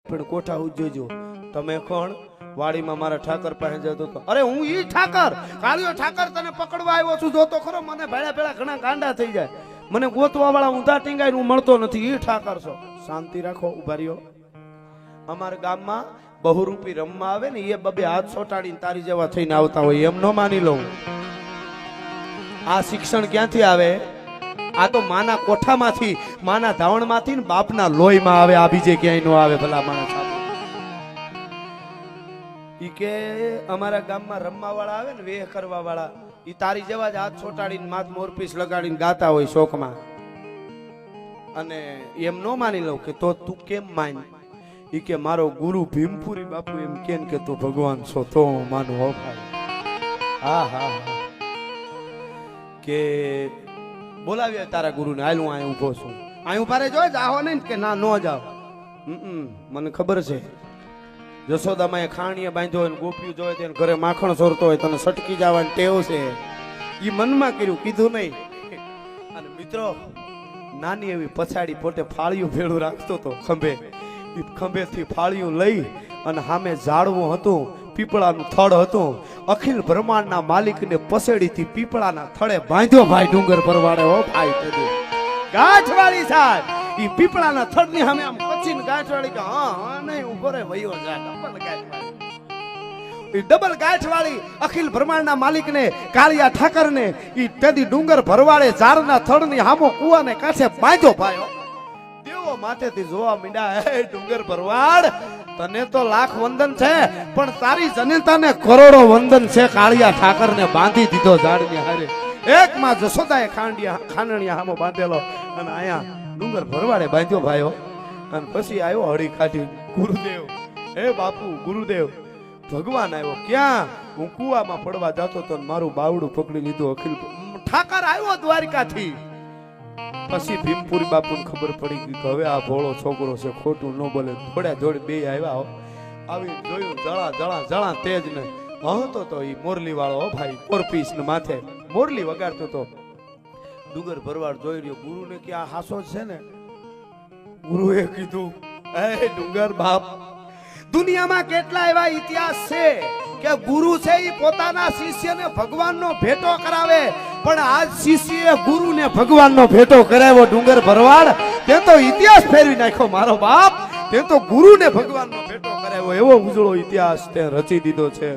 પણ કોઠા ઉજ્જોજો તમે કોણ વાડીમાં મારા ઠાકર પાસે જતો તો અરે હું ઈ ઠાકર કાળિયો ઠાકર તને પકડવા આવ્યો છું જોતો ખરો મને ભેળા ભેળા ઘણા ગાંડા થઈ જાય મને ગોતવા વાળા ઊંધા ટીંગાઈ હું મળતો નથી ઈ ઠાકર છો શાંતિ રાખો ઉભા રહ્યો અમારા ગામમાં બહુરૂપી રમવા આવે ને એ બબે હાથ સોટાડીને તારી જેવા થઈને આવતા હોય એમ ન માની લઉં આ શિક્ષણ ક્યાંથી આવે આ તો માના કોઠામાંથી માના ધાવણમાંથી ને બાપના લોહીમાં આવે આ બીજે ક્યાંય નો આવે ભલા માણસ ઈ કે અમારા ગામમાં રમવા વાળા આવે ને વેહ કરવા વાળા ઈ તારી જેવા જ હાથ છોટાડીને માથ મોરપીસ લગાડીને ગાતા હોય શોકમાં અને એમ નો માની લઉં કે તો તું કેમ માન ઈ કે મારો ગુરુ ભીમપુરી બાપુ એમ કે તું ભગવાન છો તો માનું હો ભાઈ હા હા કે બોલાવ્યા તારા ગુરુને હાલ હું અહીં ઊભો છું અહીં ઉભા રે જોઈ જાઓ નહીં કે ના નો જાઓ મને ખબર છે જશોદામાં ખાણીએ બાંધ્યો હોય ને ગોપિયું જોયે તેને ઘરે માખણ સોરતો હોય તને સટકી જવાની ટેવ છે એ મનમાં કર્યું કીધું નહીં અને મિત્રો નાની એવી પછાડી પોતે ફાળિયું ભેળું રાખતો હતો ખંભે એ ખંભેથી ફાળિયું લઈ અને સામે ઝાડવું હતું પીપળાનું થડ હતું અખિલ બ્રહ્માંડના માલિકને પસેડીથી પીપળાના થડે બાંધ્યો ભાઈ ડુંગર પરવાડે હો ભાઈ ગાંઠવાળી સાહેબ ઈ પીપળાના થડની સામે આમ કચીને ગાંઠવાળી કે હા નહીં ઉભો રે વયો જા ડબલ ગાંઠવાળી ઈ ડબલ ગાંઠવાળી અખિલ બ્રહ્માંડના માલિકને કાળિયા ઠાકરને ઈ તેદી ડુંગર ભરવાડે ઝાડના થડની સામો કુવાને કાંઠે બાંધ્યો ભાઈ દેવો માથેથી જોવા મીંડા હે ડુંગર ભરવાડ તને તો લાખ વંદન છે પણ તારી જનતાને કરોડો વંદન છે કાળિયા ઠાકરને બાંધી દીધો ઝાડની હારે એક માં જશોદાએ ખાંડણિયા હામો બાંધેલો અને આયા ડુંગર ભરવાડે બાંધ્યો ભાઈઓ અને પછી આવ્યો હળી કાઢી ગુરુદેવ હે બાપુ ગુરુદેવ ભગવાન આવ્યો ક્યાં હું કુવામાં પડવા જતો તો મારું બાવડું પકડી લીધું અખિલ ઠાકર આવ્યો દ્વારિકાથી પછી ભીમપુરી બાપુને ખબર પડી ગઈ કે હવે આ ભોળો છોકરો છે ખોટું ન બોલે થોડા જોડે બે આવ્યા આવી જોયું જળા જળા જળા તેજ ને હતો તો ઈ મોરલી વાળો ભાઈ મોરપીસ ને માથે મોરલી વગાડતો તો ડુંગર ભરવાડ જોઈ રહ્યો ગુરુને કે આ હાસો છે ને ગુરુએ કીધું એ ડુંગર બાપ દુનિયામાં કેટલા એવા ઇતિહાસ છે કે ગુરુ છે ઈ પોતાના શિષ્યને ભગવાનનો ભેટો કરાવે પણ આજ શિષ્યએ ગુરુને ભગવાનનો ભેટો કરાવ્યો ડુંગર ભરવાડ તે તો ઇતિહાસ ફેરવી નાખ્યો મારો બાપ તે તો ગુરુને ભગવાનનો ભેટો કરાવ્યો એવો ઉજળો ઇતિહાસ તે રચી દીધો છે